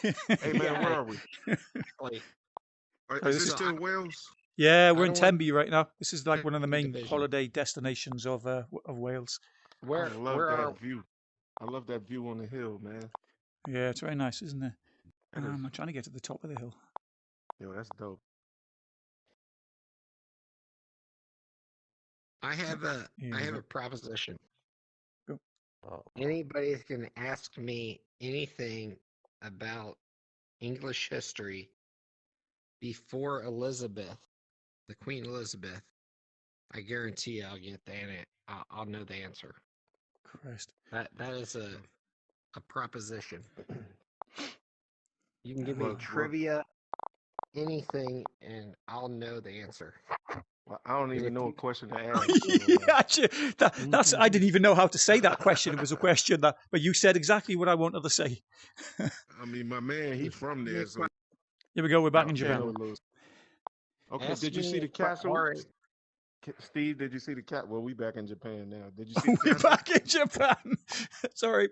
Hey man, Yeah, where are we? exactly. Is this this is- still Wales? Yeah, we're I in don't want Tenby right now. This is like one of the main division. holiday destinations of Wales. Where I love where that are view. I love that view on the hill, man. Yeah, it's very nice, isn't it? That is, I'm trying to get to the top of the hill. yo, that's dope. I have a Here I we have go. a proposition. Go. Anybody's gonna ask me anything about English history before Elizabeth, the Queen Elizabeth, I guarantee I'll get the I'll know the answer. Christ. That is a proposition. You can give me Well, trivia, anything, and I'll know the answer. well, I don't even if know you- a question to ask. Yeah, actually, that's I didn't even know how to say that question. It was a question that, but you said exactly what I wanted to say. I mean, my man, he's from there, so Here we go. We're back in I Japan. know a little. Okay, Ask did you see me the a que- castle? all right. Steve, did you see the cat? Well, we back in Japan now. Did you see the We're castle? back in Japan. Sorry.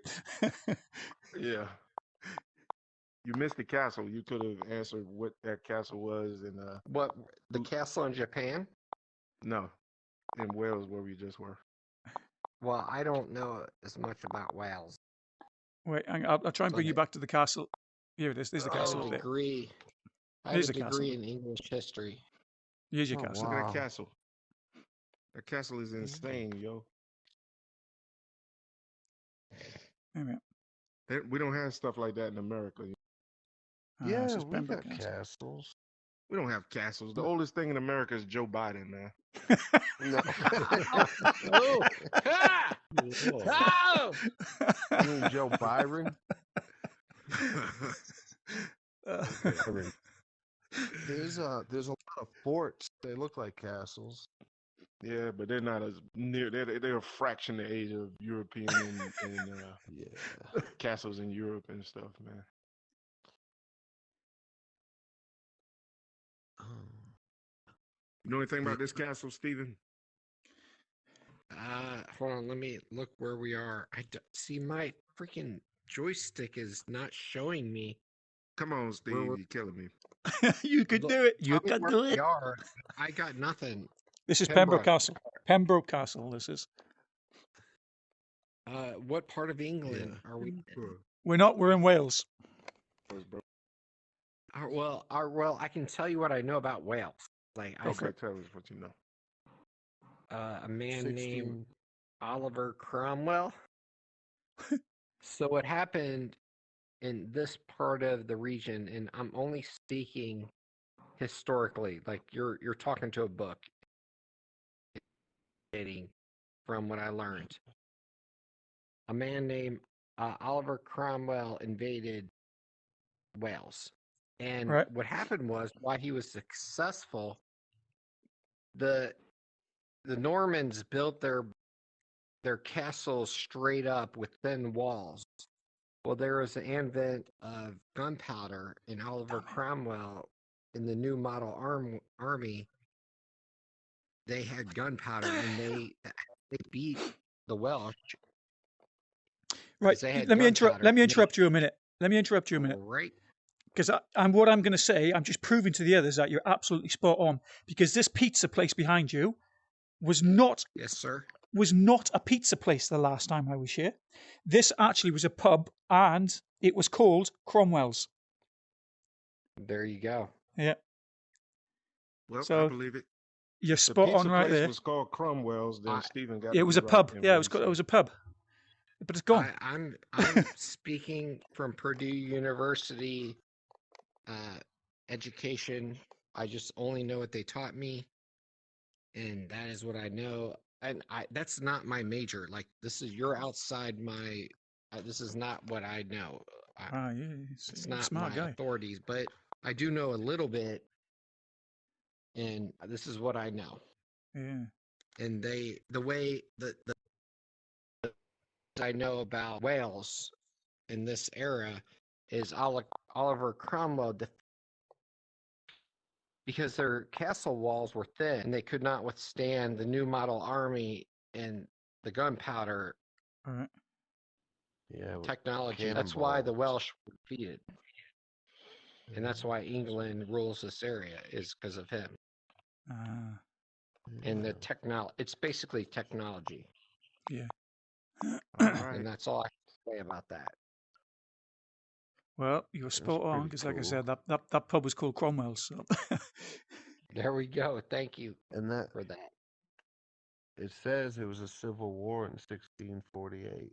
Yeah. You missed the castle. You could have answered what that castle was, and What the castle in Japan? no, in Wales where we just were. Well, I don't know as much about Wales. Wait, I'll try and bring you back to the castle. Here it is. There's the I have castle. a up there. degree. I have Here's a the castle. degree in English history. Here's your Oh, castle. Look at wow. that castle. That castle is insane, yo. There we are. We don't have stuff like that in America. This is we Pembroke got Castle. castles. We don't have castles. The oldest thing in America is Joe Biden, man. No. Oh! Ah! Oh! You mean Joe Byron? Okay. There's a lot of forts. They look like castles. Yeah, but they're not as near. They're a fraction the age of European and Yeah. castles in Europe and stuff, man. You know anything about this castle, Stephen? Hold on. Let me look where we are. See, my freaking joystick is not showing me. Come on, Steve, we're- you're killing me. You could Look, do it. You tell me can where do we it. are. I got nothing. This is Pembroke. Pembroke Castle. Pembroke Castle. This is. What part of England are we in? We're not. We're in Wales. Well, I can tell you what I know about Wales. Like, Okay, tell us what you know. a man 16. named Oliver Cromwell. So what happened in this part of the region, and I'm only speaking historically, like you're talking to a book from what I learned. A man named Oliver Cromwell invaded Wales. And Right. what happened was, why he was successful, the Normans built their castles straight up with thin walls. Well, there was an advent of gunpowder, and Oliver Cromwell in the new model army, they had gunpowder, and they beat the Welsh. Right. They had Let me interrupt. gunpowder. Let me interrupt you a minute. Let me interrupt you a minute. All right. Because what I'm going to say, I'm just proving to the others that you're absolutely spot on. Because this pizza place behind you was not Yes, sir. a pizza place the last time I was here. This actually was a pub, and it was called Cromwell's. There you go. Yeah. Well, I So believe it. you're The spot pizza on right place there. was called Cromwell's. Then Stephen got It to was be a pub. right in Yeah, what he it was said. a pub. But it's gone. I'm speaking from Purdue University education. I just only know what they taught me, and that is what I know. And that's not my major. Like, you're outside my. This is not what I know. Yeah, It's you're a not smart my guy. authorities, but I do know a little bit, and this is what I know. Yeah. And the way the I know about Wales in this era is Oliver Cromwell, because their castle walls were thin and they could not withstand the new model army and the gunpowder All right. Yeah. technology. That's why the cannonballs. Welsh were defeated. and that's why England rules this area is because of him. Ah, And the Yeah. it's basically technology, yeah. All right. and that's all I can say about that. Well, you were That's spot on pretty because, like I cool. said, that pub was called Cromwell's. So. There we go. Thank you And that for that. it says it was a civil war in 1648.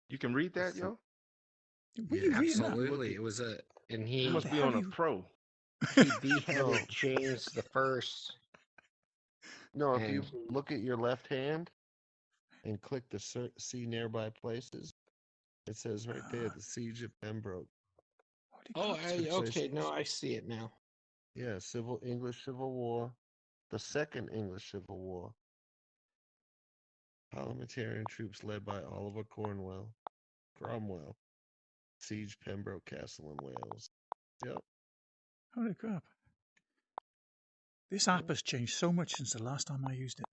You can read that, So, yo? Were you yeah. reading that? Absolutely, it was a, and You How must the be hell on do a you? pro. he No, beheaded James the First, no. If and you look at your left hand and click the see nearby places, it says right there the siege of Pembroke Holy oh, crap! It's took place. okay, no, I see it now. Yeah, English Civil War, the Second English Civil War. Parliamentarian troops led by Oliver Cromwell, siege Pembroke Castle in Wales. Yep. Holy crap! This Yep. app has changed so much since the last time I used it.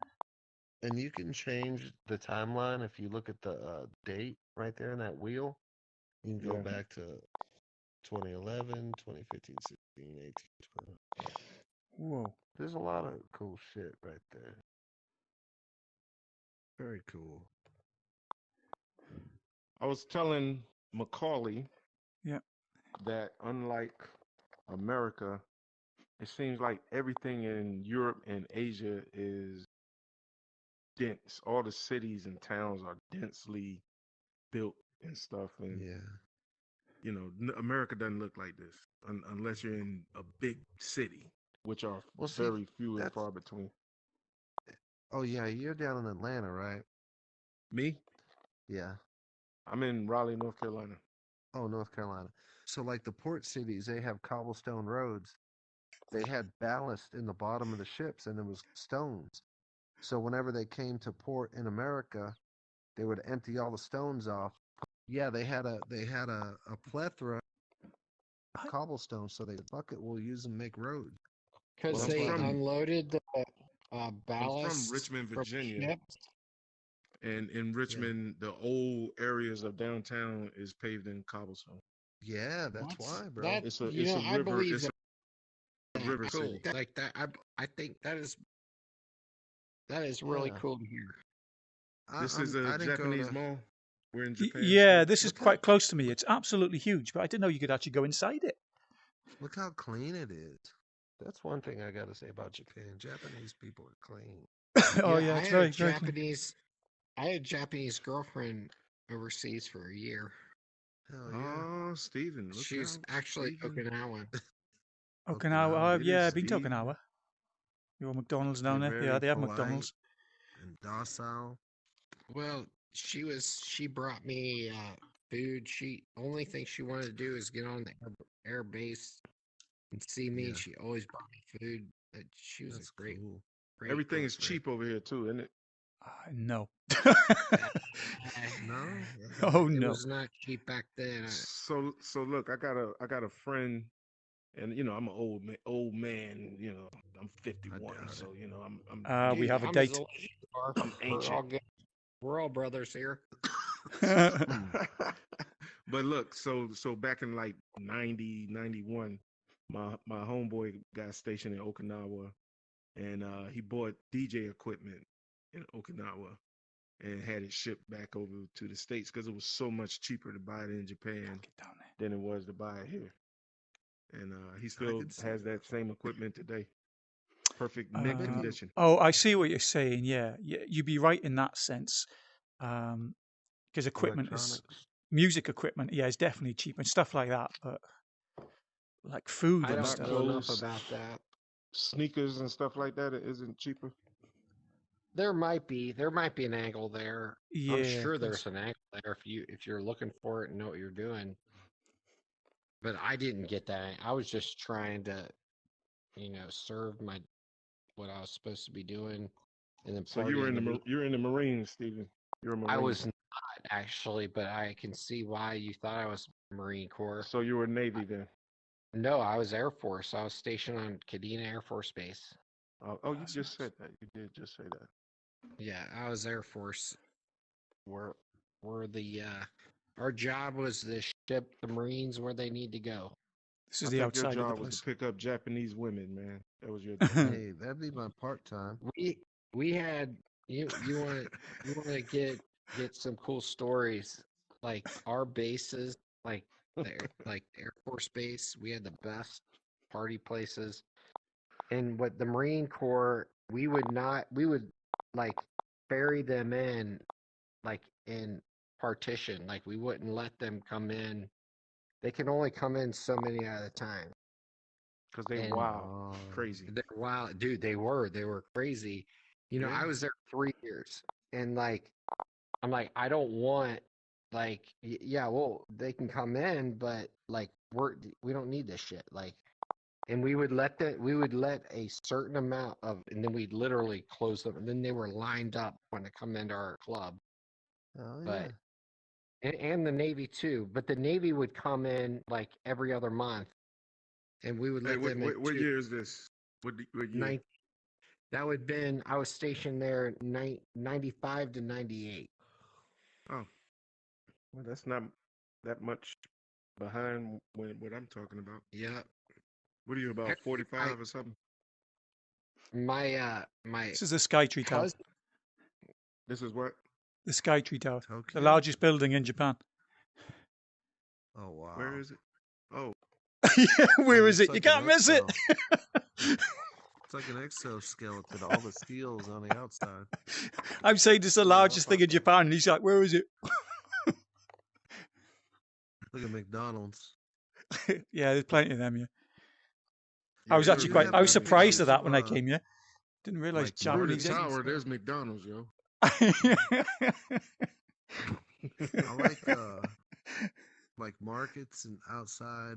And you can change the timeline if you look at the date right there in that wheel. You can go Yeah. back to 2011, 2015, 16, 18, 20. Whoa! There's a lot of cool shit right there. Very cool. I was telling Macaulay Yeah. that unlike America, it seems like everything in Europe and Asia is dense. All the cities and towns are densely built and stuff. And, Yeah. America doesn't look like this unless you're in a big city, which are Well, see, very few and that's. far between. Oh, yeah, you're down in Atlanta, right? Me, Yeah. I'm in Raleigh, North Carolina. Oh, North Carolina. So, like the port cities, they have cobblestone roads. They had ballast in the bottom of the ships, and it was stones. So, whenever they came to port in America, they would empty all the stones off. Yeah, they had a plethora of I, cobblestone, so they bucket will use them make roads. Because Well, That's they why they. unloaded the I'm from ballast Richmond, from Virginia, ships. and in Yeah, Richmond, the old areas of downtown is paved in cobblestone. yeah, that's That's why, bro. that. It's a You it's know, a I river believe it's that. a river Cool, city. like that. I think that is really Yeah, cool to hear. This is a I didn't go Japanese to. mall. We're in Japan yeah, still. this is Look how quite close to me. It's absolutely huge, but I didn't know you could actually go inside it. look how clean it is. That's one thing I got to say about Japan. Japanese people are clean. Oh Yeah, yeah, I it's had a very very clean. Japanese. I had a Japanese girlfriend overseas for a year. Hell yeah. Oh, Steven, look She's out, actually Steven. Okinawan. Okinawa. Okinawa. It Yeah, is I've been to Steven. Okinawa. Your McDonald's They're down there. Yeah, very they have polite McDonald's. and docile. Well, she brought me food. She only thing she wanted to do is get on the air base and see me. Yeah, She always brought me food. She was a that's great, cool. great Everything is girlfriend. cheap over here too, isn't it? No. Uh, No? Oh it no. was not cheap back then. So look, I got a friend, and I'm an old man. I'm I 51, doubt it. so I'm We Dude, have a I'm as date. old as you are. I'm We're all ancient. good. We're all brothers here. But look, so back in like 90, 91, my homeboy got stationed in Okinawa, and he bought DJ equipment in Okinawa and had it shipped back over to the States because it was so much cheaper to buy it in Japan Get down there. than it was to buy it here. And he I still could see has that. that same equipment today. Perfect I mint bet you. condition. Oh, I see what you're saying. Yeah, yeah, you'd be right in that sense. Because equipment is Electronics. music equipment. Yeah, is definitely cheap and stuff like that. But like food I But and don't not stuff. know enough clothes, about that. sneakers and stuff like that. It isn't cheaper. There might be an angle there. I'm Yeah, sure because there's an angle there if you're looking for it and know what you're doing. But I didn't get that. I was just trying to, serve my what I was supposed to be doing, and then So you were party in in the the week. you're in the Marines, Stephen. You're a I Marine. was not actually, but I can see why you thought I was Marine Corps. So you were Navy then. No, I was Air Force. I was stationed on Kadena Air Force Base. Oh, you that's just nice. said that. You did just say that. Yeah, I was Air Force. Where where the our job was to ship the Marines where they need to go. This is I the think your outside of the job was place. to pick up Japanese women, man. That was your job. Hey, that'd be my part time. We had you want to get some cool stories like our bases like like the Air Force Base. We had the best party places, and what the Marine Corps we would like ferry them in like in partition, like we wouldn't let them come in. They can only come in so many at a time. Because they And wild, Oh, crazy. wow, dude, they were crazy. I Yeah. was there 3 years, and like I'm like I don't want like yeah, well they can come in, but like we don't need this shit. Like, and we would let a certain amount of, and then we'd literally close them, and then they were lined up when they come into our club. oh yeah. But and the Navy too, but the Navy would come in like every other month, and we would Hey, let them in what too. year is this? What year? That would have been, I was stationed there 95 to 98. Oh, well, that's not that much behind what I'm talking about. Yeah. What are you about Actually, I 45 or something? my This is the Skytree Tower. cousin, This is what? The Skytree Tower, the Tokyo. largest building in Japan. Oh wow. Where is it? Oh, Yeah, where is It's it? You like an can't miss it. It's like an exoskeleton. All the steel's on the outside. I'm saying it's the largest thing in Japan, and he's like, "Where is it?" Look at McDonald's. Yeah, there's plenty of them. Yeah, yeah, I was actually they quite. have I was them surprised at pictures that of, when I came here. Didn't realize like Through the Japanese. tower, there's McDonald's, yo. I like markets and outside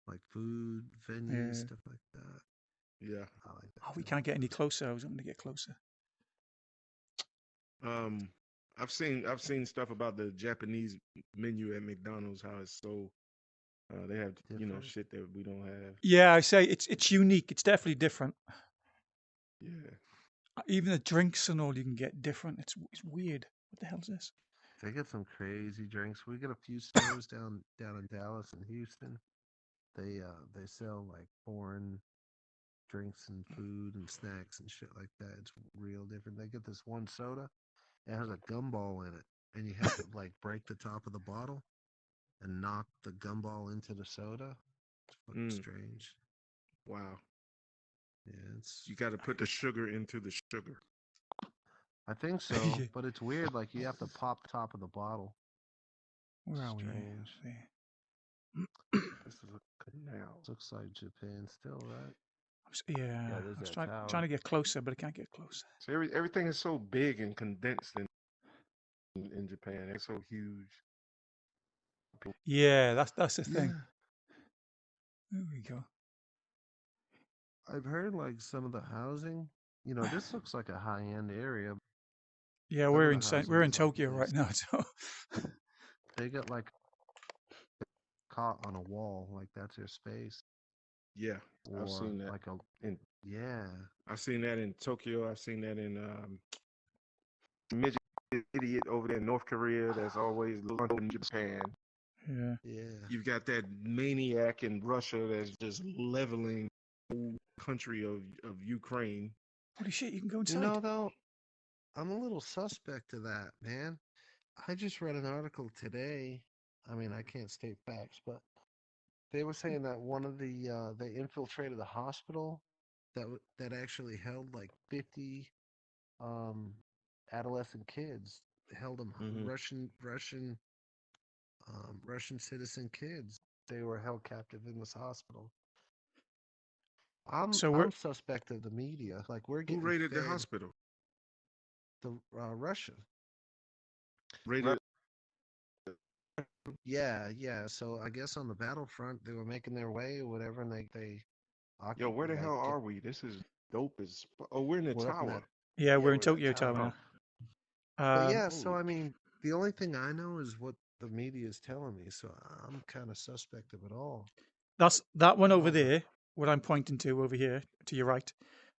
like food venues, Yeah. stuff like that. Yeah. I like that. Oh, we too. can't get any closer. I was going to get closer. I've seen stuff about the Japanese menu at McDonald's. How it's so they have Different. shit that we don't have. Yeah, I say it's unique. It's definitely different. Yeah. Even the drinks and all you can get different. It's weird. What the hell is this? They get some crazy drinks. We get a few stores down in Dallas and Houston. They sell like foreign drinks and food and snacks and shit like that. It's real different. They get this one soda. It has a gumball in it, and you have to like break the top of the bottle and knock the gumball into the soda. It's fucking Mm. strange. Wow. Yeah, it's. You got to put the sugar into the sugar. I think so, Yeah. but it's weird. Like you have to pop top of the bottle. Where are we? Strange. This is a canal. Looks like Japan still, right? Yeah, there's I was that tower. trying to get closer, but I can't get closer. So everything is so big and condensed in Japan. It's so huge. Yeah, that's the thing. Yeah. There we go. I've heard like some of the housing. This looks like a high-end area. Yeah, Some we're of in the housing we're in is like Tokyo right this. now. So They got like caught on a wall, like that's their space. Yeah, Or I've seen that. like a In yeah. I've seen that in Tokyo. I've seen that in midget idiot over there in North Korea. That's always London, Japan. yeah, Yeah. You've got that maniac in Russia that's just leveling the whole country of Ukraine. holy shit! You can go inside. Though, I'm a little suspect of that, man. I just read an article today. I mean, I can't state facts, but they were saying that one of the they infiltrated the hospital that actually held like 50 adolescent kids. Held them Mhm. Russian citizen kids. They were held captive in this hospital. I'm So we're suspect of the media. Like we're Who getting raided the fed hospital? the Russia. Raided. Yeah. So I guess on the battlefront they were making their way or whatever, and they Yo, where the hell like are we? This is dope as. Oh, we're in the we're up in tower. that. yeah, we're in that Tokyo Tower Oh, now. But yeah, so holy I mean, the only thing I know is what the media is telling me, so I'm kind of suspect of it all. That's that one over Oh, but- there. What I'm pointing to over here, to your right.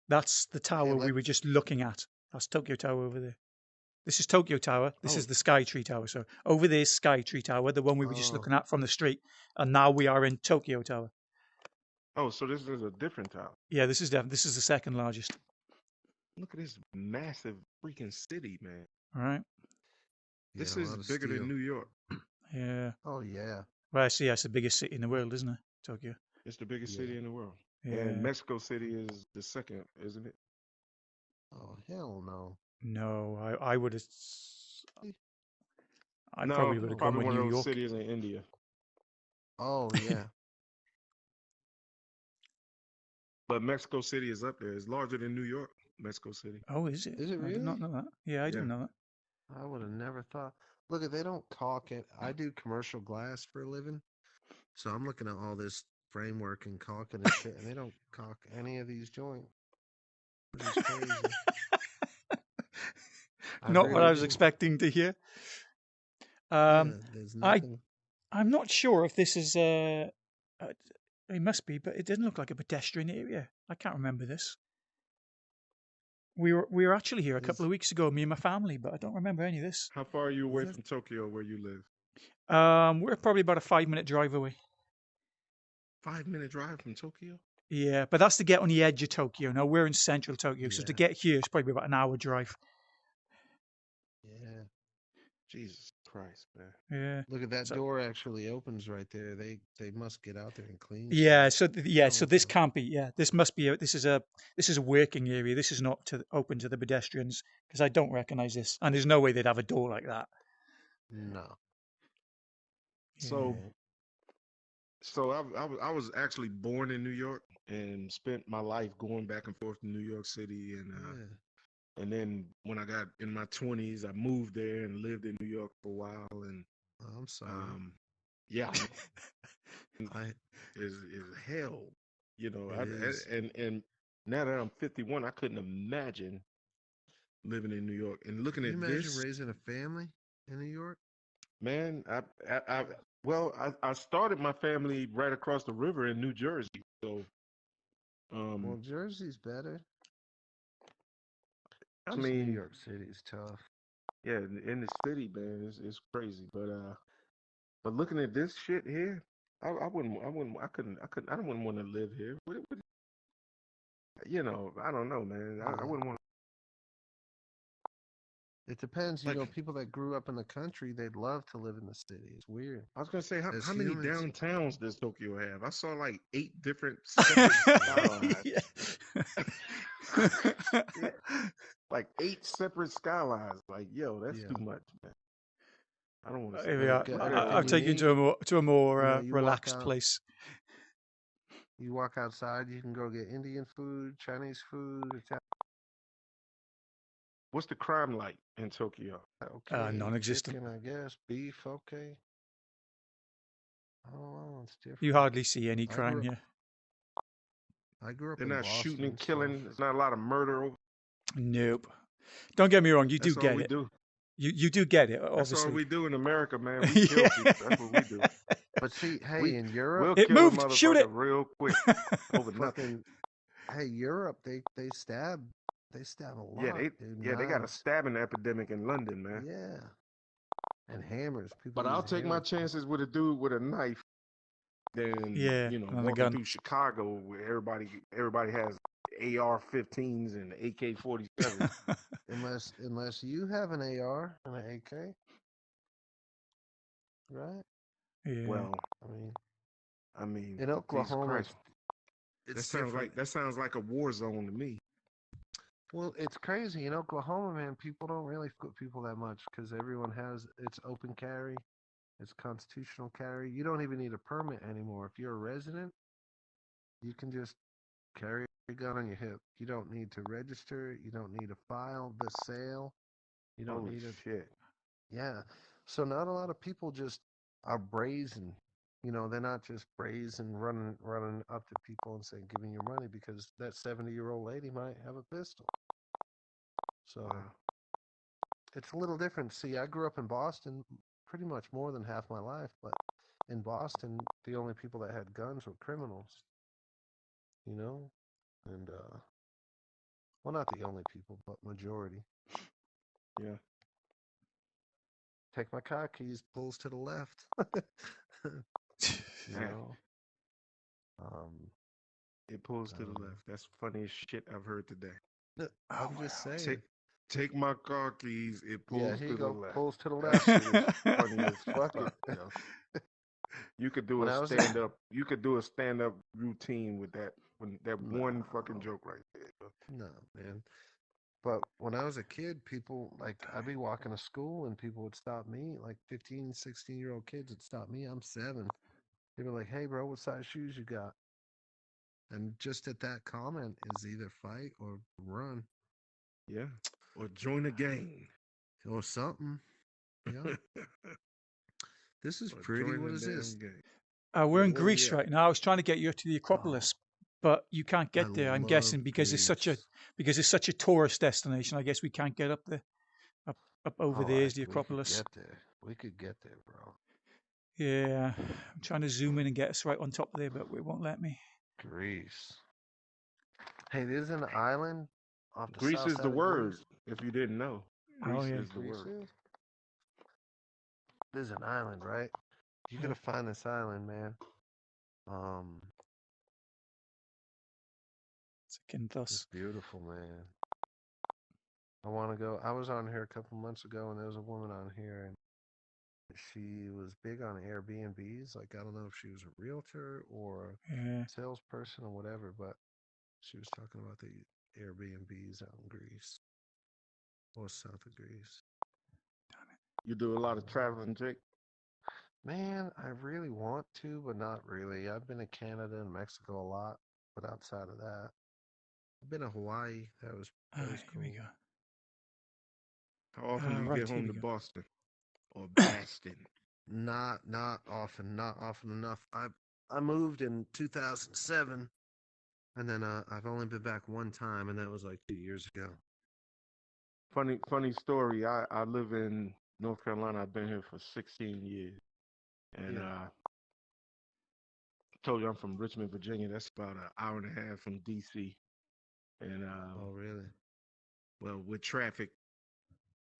That's the tower we like- were just looking at. That's Tokyo Tower over there. This is Tokyo Tower. This is Oh, the Sky Tree Tower. So over there's Sky Tree Tower, the one we were just Oh, looking at from the street, and now we are in Tokyo Tower. oh, so this is a different tower. Yeah, this is this is the second largest. Look at this massive freaking city, man. All right. yeah, This a is lot of bigger than steel. New York. Yeah. Oh yeah, Well, I see. It's the biggest city in the world, isn't it? Tokyo. It's the biggest yeah. city in the world. And Yeah. Mexico City is the second, isn't it? Oh hell no. No, I would have. I No, probably would have Oh, gone probably with one of New those York. cities in India. oh yeah. But Mexico City is up there. It's larger than New York, Mexico City. Oh, is it? Is it I did not really? know that. Yeah, I Yeah. didn't know that. I would have never thought. Look, they don't caulk it. I do commercial glass for a living, so I'm looking at all this framework and caulking and shit, and they don't caulk any of these joints, which is crazy. I Not what I really was do. expecting to hear. Yeah, there's I nothing. I'm not sure if this is it must be, but it didn't look like a pedestrian area. I can't remember this. We were actually here a couple Is of weeks ago, me and my family, but I don't remember any of this. How far are you is away this? from Tokyo where you live? We're probably about a 5 minute drive away. 5 minute drive from Tokyo? Yeah, but that's to get on the edge of Tokyo. Now we're in central Tokyo, so to Yeah, get here is probably about an hour drive. yeah. Jesus Christ, man. Yeah. Look at that So door actually opens right there. They must get out there and clean yeah, shit. so yeah, so Oh, this okay. can't be. Yeah, this must be. This is a working area. This is not open to the pedestrians because I don't recognise this, and there's no way they'd have a door like that. No. So, Yeah. I was actually born in New York and spent my life going back and forth to New York City, Yeah. and then when I got in my 20s, I moved there and lived in New York for a while, and Oh, I'm sorry. um, yeah, I. is hell, you know. It is. And now that I'm 51, I couldn't imagine living in New York and looking Can you at imagine this, raising a family in New York? man. Well, I started my family right across the river in New Jersey, so Well, um, Jersey's better. I Just New mean, York City's tough. yeah, in the city, man, it's crazy, but looking at this shit here, I don't want to live here. You know, I don't know, man. I Yeah. wouldn't want It depends. like. People that grew up in the country, they'd love to live in the city. It's weird. I was gonna say, As how many humans, downtowns does Tokyo have? I saw like 8 different separate skylines. Yeah. Yeah, like 8 separate skylines. Like, yo, that's yeah. too much, man. I don't want to Here we stay. are. Like, I'll everything you take you need, to a more you walk relaxed out. place. You walk outside, you can go get Indian food, Chinese food, Italian. What's the crime like in Tokyo? Okay, Non-existent. chicken, I guess, beef, okay. I don't know, it's You different. hardly see any I grew crime up, here. I grew up They're in not shooting Boston, and so killing. There's not a lot of murder. Nope. Don't get me wrong. You do That's all get we it. do. You do get it. That's all Obviously. we do in America, man. We kill Yeah. people. That's what we do. but see, hey, We in Europe, we'll It kill a moved. Shoot motherfucker it. real quick over nothing. fucking, hey, Europe, they stab a Yeah, lot, dude. they got a Knives, stabbing epidemic in London, man. yeah, and hammers. People But I'll use take my hammers. chances with a dude with a knife than, Yeah. you know, And the walking gun. through Chicago where everybody has AR-15s and AK-47s. Unless you have an AR and an AK, right? Yeah. Well, I mean, I mean, in Jesus Oklahoma, Christ, it's different. that sounds like a war zone to me. Well, it's crazy in Oklahoma, man. People don't really put people that much because everyone has it's open carry, it's constitutional carry. You don't even need a permit anymore. If you're a resident, you can just carry a gun on your hip. You don't need to register it. You don't need to file the sale. You don't Holy need a shit. yeah. So not a lot of people just are brazen. They're not just brazen running up to people and saying, "Give me your money," because that 70-year-old lady might have a pistol. So Wow. it's a little different. See, I grew up in Boston pretty much more than half my life, but in Boston, the only people that had guns were criminals, you know? And, well, not the only people, but majority. Yeah. Take my car keys, pulls to the left. You Man, know, um, it pulls I to the don't left. That's the funniest shit I've heard today. know. Oh, I'm just wow. Take saying. take my car keys. It Yeah, pulls here to you the go. left. Pulls to the That left. shit is funny as Fuck it. fuck, yo. You could do When a I was a stand up. You could do a stand up routine with that. When that one fucking no, joke right there. Yo. no, man. But when I was a kid, people like I'd be walking to school and people would stop me, like 15, 16-year-old kids would stop me. I'm 7. They'd be like, "Hey, bro, what size shoes you got?" And just at that comment is either fight or run Yeah. Or join a gang. or something. Yeah. This is Or pretty. join What the is this? damn gang. We're Where, in where we Greece at? right now. I was trying to get you to the Oh, Acropolis, but you can't I get there. I'm love guessing because Greece. it's such a tourist destination. I guess we can't get up there. Up over there is the We could Acropolis. get there. We could get there, bro. Yeah, I'm trying to zoom in and get us right on top of there, but it won't let me. Greece. Hey, there's an island off the Greece south is the side of word. Greece. If you didn't know, Oh Greece yeah. is the Greece word. is. There's an island, right? You Yeah. gotta find this island, man. Um, it's Zakynthos. beautiful, man. I want to go. I was on here a couple months ago, and there was a woman on here, and she was big on Airbnbs. Like, I don't know if she was a realtor or Yeah. a salesperson or whatever, but she was talking about the Airbnbs out in Greece or south of Greece. You do a lot of traveling, Jake. Man, I really want to, but not really. I've been to Canada and Mexico a lot, but outside of that, I've been to Hawaii. That was Here we cool. go. How often do you Right, get here home we to go. Boston or Baston? Not often enough. I moved in 2007, and then I've only been back one time, and that was like 2 years ago. Funny story. I live in North Carolina. I've been here for 16 years, and Yeah. told you I'm from Richmond, Virginia. That's about an hour and a half from DC. And Oh, really? well, with traffic,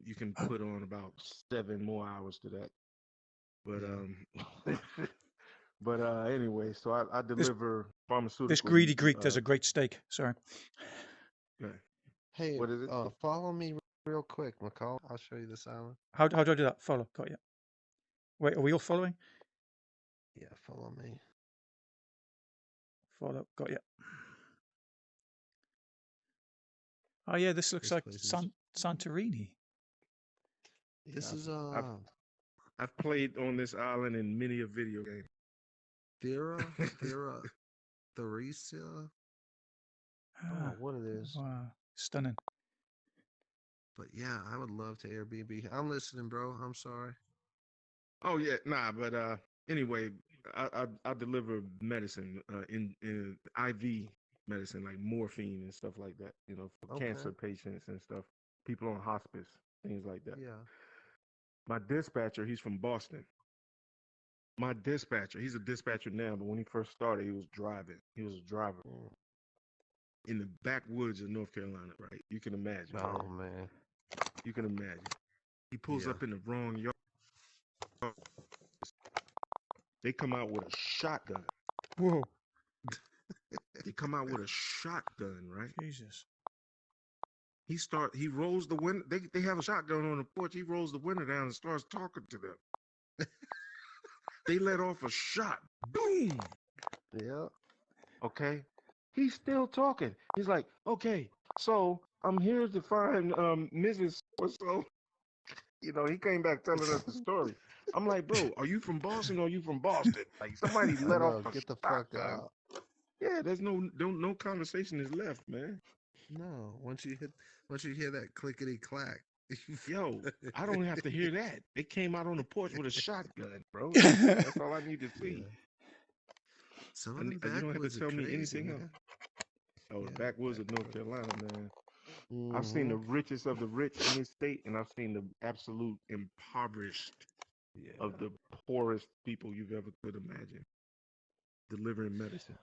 you can put on about 7 more hours to that. But Yeah. but anyway, so I This deliver this pharmaceutical. greedy Greek does a great steak. Sorry. Uh, Hey, what is it? follow me real quick, McCall. I'll show you this island. How do I do that? Follow. Got you. Wait, are we all following? Yeah, follow me. Follow. Got you. Oh yeah, this looks This like place is. Santorini. This Yeah, is I've played on this island in many a video game. Thera, Theresia. I don't Ah, know what it is, wow, stunning. but yeah, I would love to Airbnb. I'm listening, bro. I'm sorry. Oh yeah, nah, but anyway, I deliver medicine in IV medicine like morphine and stuff like that. You know, for Okay. cancer patients and stuff, people on hospice, things like that. Yeah. My dispatcher, he's from Boston. My dispatcher, he's a dispatcher now, but when he first started, he was driving. He was a driver Mm. in the backwoods of North Carolina, right? You can imagine. Oh man. You can imagine. He pulls Yeah. up in the wrong yard. They come out with a shotgun. Whoa, They come out with a shotgun, right? Jesus. He rolls the window. They have a shotgun on the porch. He rolls the window down and starts talking to them. They let off a shot. Boom. Yeah. Okay. He's still talking. He's like, okay, so I'm here to find Mrs. So. You know, he came back telling us the story. I'm like, bro, are you from Boston or are you from Boston? Like somebody I let off know. a Get the fuck shotgun. out. Yeah, there's no conversation is left, man. No. Once you hear that clickety clack. Yo, I don't have to hear that. They came out on the porch with a shotgun, bro. That's all I need to see. Yeah. Some of them You don't have to backwoods are tell me crazy, anything else. man. Oh, the Yeah, backwoods of North backwoods. Carolina, man. I've seen Mm-hmm. the richest of the rich in this state, and I've seen the absolute impoverished Yeah. of the poorest people you've ever could imagine delivering medicine.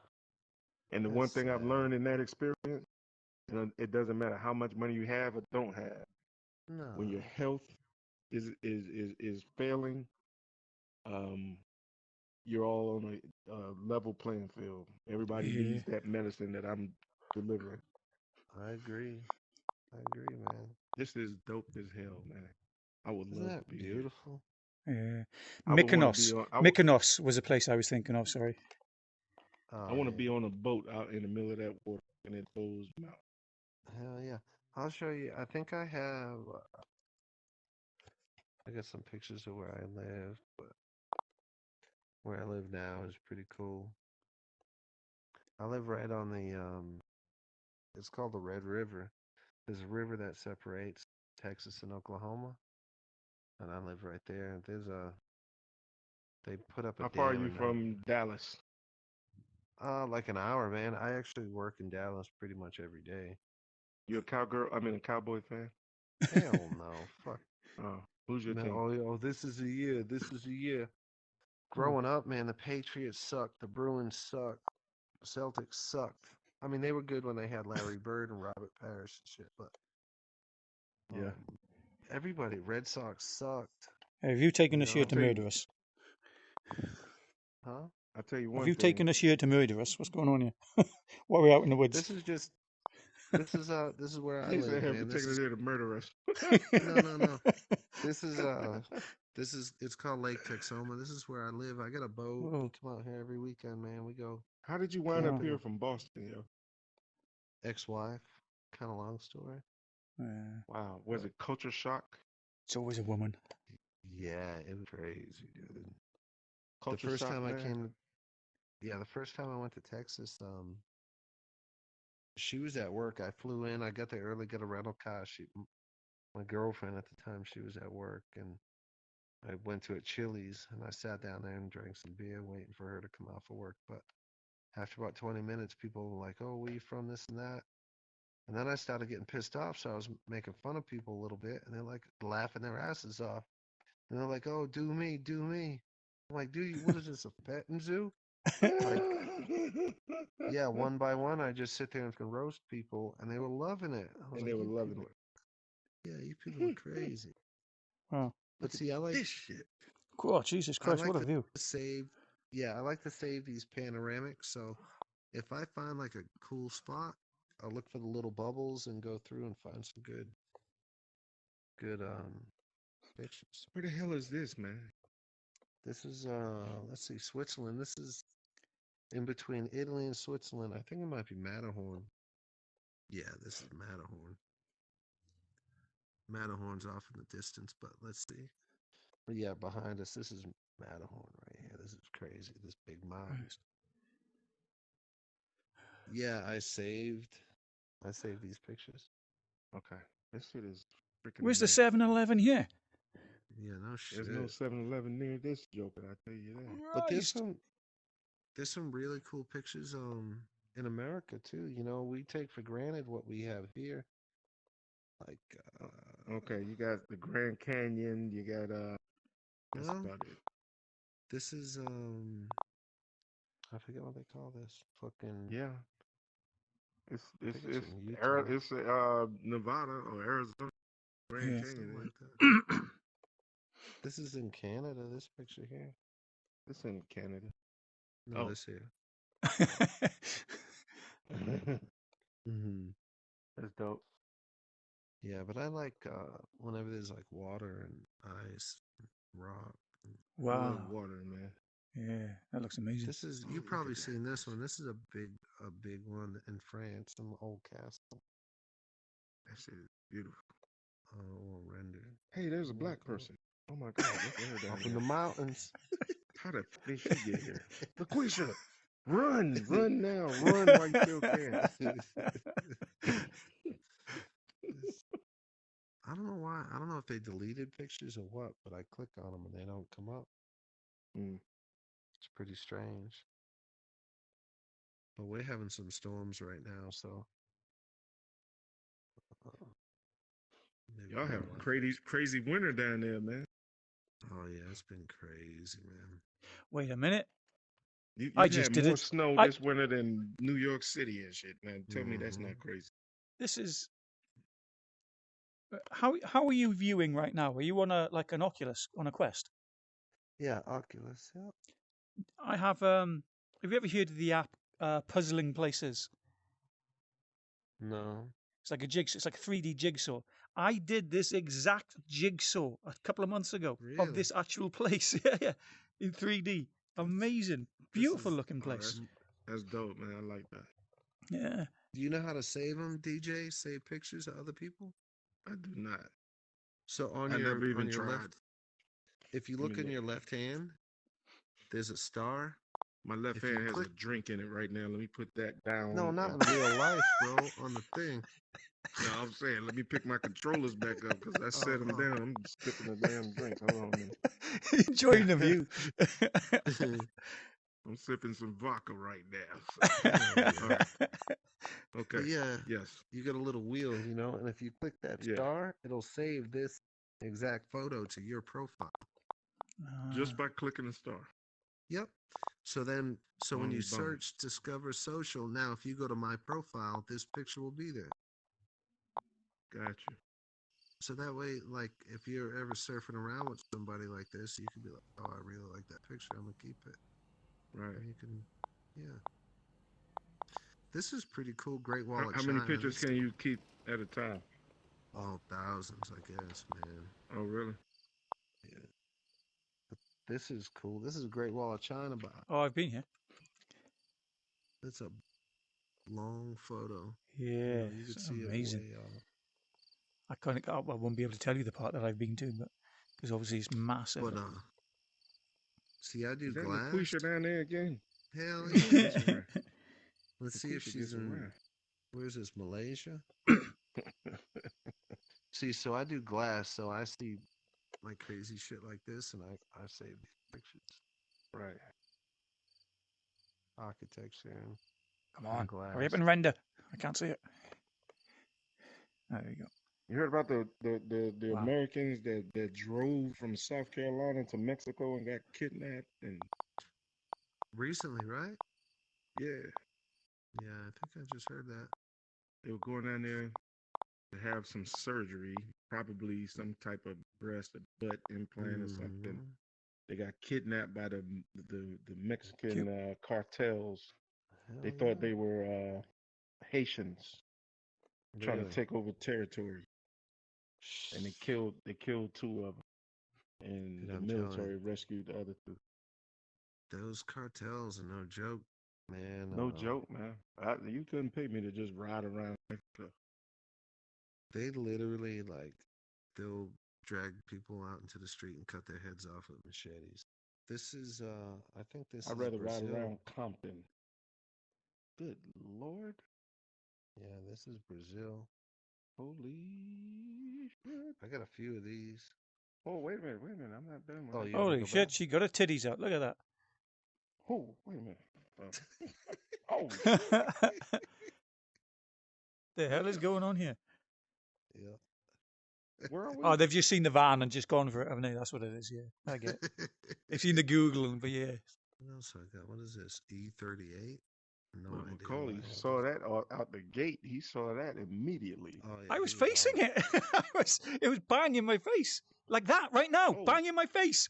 And the one That's thing I've sad. learned in that experience, it doesn't matter how much money you have or don't have. When your No. health is failing, um, you're all on a level playing field. Everybody Yeah. needs that medicine that I'm delivering. I agree. I agree, man. This is dope as hell, man. I would Isn't love to that be here. beautiful? Yeah. I would want to be Mykonos. on. Mykonos was a place I was thinking of. Sorry. I Oh want to be yeah. on a boat out in the middle of that water, and it blows me out. Hell yeah. I'll show you. I think I have. I got some pictures of where I live, but where I live now is pretty cool. I live right on the. It's called the Red River. There's a river that separates Texas and Oklahoma, and I live right there. They put up a How far are dam you and now, from Dallas? like an hour, man. I actually work in Dallas pretty much every day. You a cowgirl? I mean, a cowboy fan? Hell no, fuck. Who's your Man, team? oh, this is a year. This is a year. Hmm. Growing up, man, the Patriots sucked. The Bruins sucked. The Celtics sucked. I mean, they were good when they had Larry Bird and Robert Parrish and shit, but Yeah, um, everybody, Red Sox sucked. Have you taken You us here I'll to know, tell you. murder us? huh? I'll tell you Have one you thing. taken us here to murder us? What's going on here? Why are we out in the woods? This is just this is where I He said, live, "Have you man. This taken it is here to murder us?" no. This is it's called Lake Texoma. This is where I live. I got a boat. We Oh, come out here every weekend, man. We go How did you wind up wow. here camping. from Boston, yo? Ex-wife, kind of long story. Wow, was But it culture shock? It's always a woman. yeah, it was crazy, dude. The Culture first shock, time I man. came, yeah, the first time I went to Texas, she was at work. I flew in. I got there early, got a rental car. My girlfriend at the time, she was at work, and I went to a Chili's and I sat down there and drank some beer, waiting for her to come off of work. But after about 20 minutes, people were like, "Oh, where you from? This and that." And then I started getting pissed off, so I was making fun of people a little bit, and they're like laughing their asses off. And they're like, "Oh, do me, do me." I'm like, "Do you? What is this, a petting zoo?" Like, yeah, one by one, I just sit there and can roast people, and they were loving it. I was And they like, were "You loving people it. are, yeah, you people are crazy." Wow. But Look at see, this shit. Oh, Jesus I Christ, like what a to view. save, yeah, I like to save these panoramics. So if I find like a cool spot, I'll look for the little bubbles and go through and find some good pictures. Where the hell is this, man? This is let's see, Switzerland. This is in between Italy and Switzerland. I think it might be Matterhorn. Yeah, this is Matterhorn. Matterhorn's off in the distance, but let's see. But yeah, behind us, this is Matterhorn right here. This is crazy. This big mountain. Yeah, I saved these pictures. Okay, this shit is freaking Where's the amazing. 7-Eleven here? Yeah, no There's no shit. 7-Eleven near this joker, I tell you that. But Christ. there's some really cool pictures in America too. You know, we take for granted what we have here. Like Okay, you got the Grand Canyon. You got that's no, about it. this is I forget what they call this. Fucking Yeah, it's I it's think it's it's in Utah. it's Nevada or Arizona Grand Yeah. Something Canyon. like that. This is in Canada, this picture here. It's in Canada. No, Oh, this here. that's Hmm. dope. Yeah, but I like whenever there's like water and ice, and rock. I love Wow. water, man. Yeah, that looks amazing. This is Oh, you've look probably at that. seen this one. This is a big one in France, an old castle, That shit is beautiful. or rendered. Hey, there's a Look black person. Oh my God, look at her down up in the there. mountains. How the f did she get here? LaQuisha, run now, run while you still can. This- I don't know why. I don't know if they deleted pictures or what, but I click on them and they don't come up. Mm. It's pretty strange. But we're having some storms right now, so uh, maybe Y'all have not a a lot. crazy winter down there, man. Oh yeah, it's been crazy, man. Wait a minute. I You've just had did more it. snow I this winter than New York City and shit, man. Tell me that's Hmm. not crazy. This is How are you viewing right now? Are you on an Oculus on a Quest? Yeah, Oculus. Yeah. I have. Have you ever heard of the app Puzzling Places? No. It's like a jigsaw. It's like a 3D jigsaw. I did this exact jigsaw a couple of months ago of Really? this actual place. Yeah, in 3D. Amazing, This beautiful is looking place. that's dope, man. I like that. Yeah. Do you know how to save them, DJ? Save pictures of other people? I do not. So I never even on your tried. left, if you Let look me in look. your left hand, there's a star. My left If you hand has click, a drink in it right now. Let me put that no, down. not And in real life, bro. On the thing. no, I'm saying, let me pick my controllers back up because I set them Oh, down. I'm sipping a damn drink. Hold on a minute. Enjoying the view. oh. I'm sipping some vodka right now. Hell All yeah. right. Okay. But yeah, Yes. you get a little wheel, and if you click that Yeah. star, it'll save this exact photo to your profile. Just by clicking the star. Yep. So then, when you Boom, boom. search Discover Social, now if you go to my profile, this picture will be there. Gotcha. So that way, like, if you're ever surfing around with somebody like this, you can be like, oh, I really like that picture. I'm going to keep it. Right. And you can, yeah. This is pretty cool. Great Wall of How China. many pictures can you keep at a time? Oh, thousands, I guess, man. Oh, really? Yeah. But this is cool. This is Great Wall of China, but Oh, I've been here. it's a long photo. Yeah, You can it's see amazing. it way off. I won't be able to tell you the part that I've been to, but because obviously it's massive. But see, I do Is that glass. LaQuisha down there again? Hell She yeah. gets around. Let's see if LaQuisha she's gets in. around. Where's this, Malaysia? See, so I do glass, so I see like crazy shit like this, and I save these pictures. Right. Architecture Come and on, glass. hurry up and render. I can't see it. There you go. You heard about the Wow. Americans that drove from South Carolina to Mexico and got kidnapped and Recently, right? yeah, Yeah, I think I just heard that. they were going down there to have some surgery, probably some type of breast or butt implant or something. Mhm. They got kidnapped by the Mexican Cute. cartels. Hell They thought yeah. they were Haitians trying to Really? take over territory, and they killed two of them, and Dude, the I'm telling military you, rescued the other two. those cartels are no joke, man. No joke, man. You couldn't pay me to just ride around Mexico. They literally they'll drag people out into the street and cut their heads off with machetes. This is I think this I'd is rather ride Brazil. around Compton. Good Lord. Yeah, this is Brazil. Holy shit. I got a few of these. Oh, wait a minute. I'm not done with Oh, that. you gotta Holy go shit, back. she got her titties out. Look at that. Oh, wait a minute. Oh, The hell is going on here? Yeah. where are we? Oh, they've just seen the van and just gone for it, haven't they? That's what it is, yeah. I get it. They've seen the Google, but yeah. What else I got? What is this? E38? No Well, idea. Macaulay what I have. saw that out the gate. He saw that immediately. Oh, yeah, I was he was facing on it. It was bang in my face. Like that right now. Oh. Bang in my face.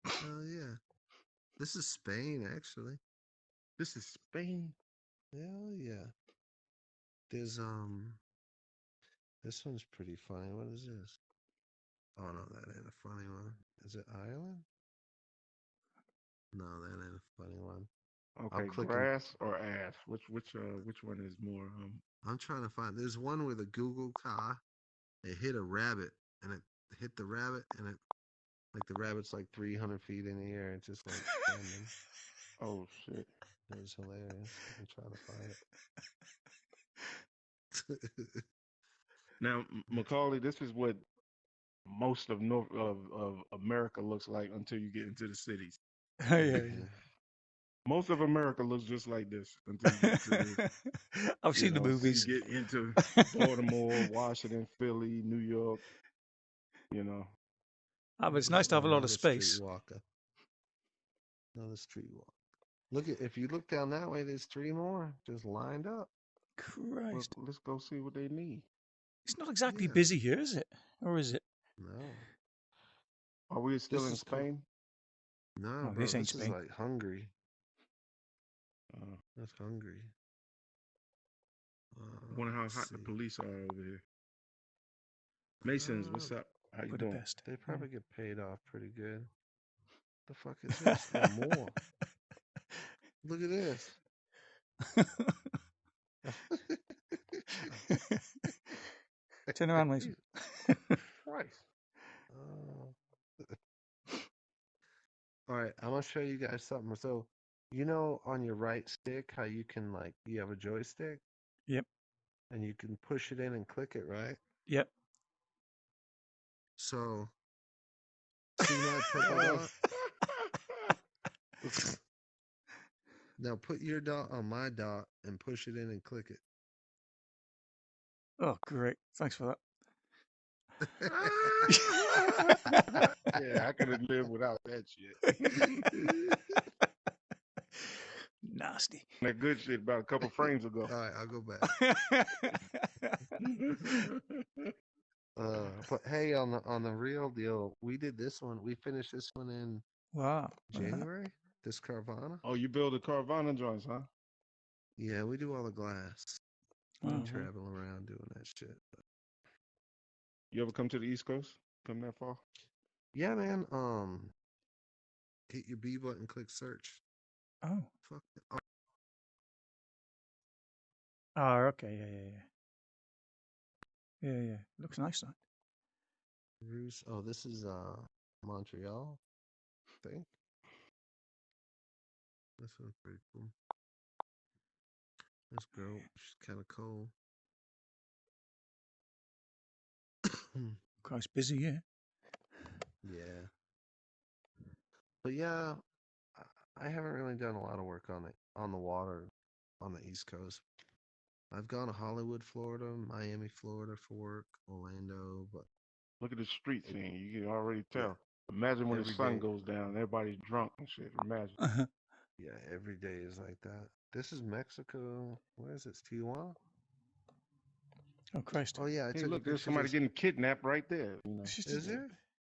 Oh, yeah. This is Spain, actually. This is Spain. Hell yeah. There's this one's pretty funny. What is this? Oh no, that ain't a funny one. Is it Ireland? No, that ain't a funny one. Okay, clicking- grass or ass? Which one is more I'm trying to find. There's one where the Google car, it hit a rabbit, and it hit the rabbit, and it like the rabbit's like 300 feet in the air, and just like standing. Oh shit. It was hilarious. I'm trying to find it. Now, Macaulay, this is what most of North of America looks like until you get into the cities. Yeah. Most of America looks just like this until you get to the I've seen the movies. You get into Baltimore, Washington, Philly, New York. You know. But it's nice to have a lot of space. Streetwalker. Another streetwalk. If you look down that way, there's three more just lined up. Well, Christ. let's go see what they need. It's not exactly Yeah. busy here, is it? Or is it? No. Are we still This in is cool. Spain? No, Oh, bro. this ain't This is Spain. like Hungary. Uh, That's Hungary. wonder how Let's hot the see. police are over here. Masons, what's up? How you doing? Budapest. They probably get paid off pretty good. The fuck is this? Oh, more. Look at this. Turn around, Mason. Christ. Oh. All right, I'm gonna show you guys something. So, you know, on your right stick, how you can like you have a joystick Yep. and you can push it in and click it, right? Yep. So, see my purple dot? Now put your dot on my dot and push it in and click it. Oh, great. Thanks for that. Yeah, I could have lived without that shit. Nasty. That good shit about a couple frames ago. All right, I'll go back. But hey, on the real deal, we did this one. We finished this one in Wow. January. This Carvana. Oh, you build a Carvana joints, huh? Yeah, we do all the glass. We Wow. travel around doing that shit. You ever come to the East Coast? Come that far? Yeah, man. Hit your B button, click search. Oh. Fuck. Oh, Oh, okay. Yeah. Looks nice, that. Bruce. Oh, this is Montreal. I think. This one's pretty cool. This girl, she's kind of cold. Quite busy, yeah. Yeah. But yeah, I haven't really done a lot of work on the water on the East Coast. I've gone to Hollywood, Florida, Miami, Florida for work, Orlando, but Look at the street scene. You can already yeah, tell. Imagine when the every sun day. goes down, everybody's drunk and shit. Imagine. Yeah, every day is like that. This is Mexico. Where is it? Tijuana? Oh, Christ. Oh yeah, I Hey, took a look, there's picture of somebody this. getting kidnapped right there. You know. It's just Is there?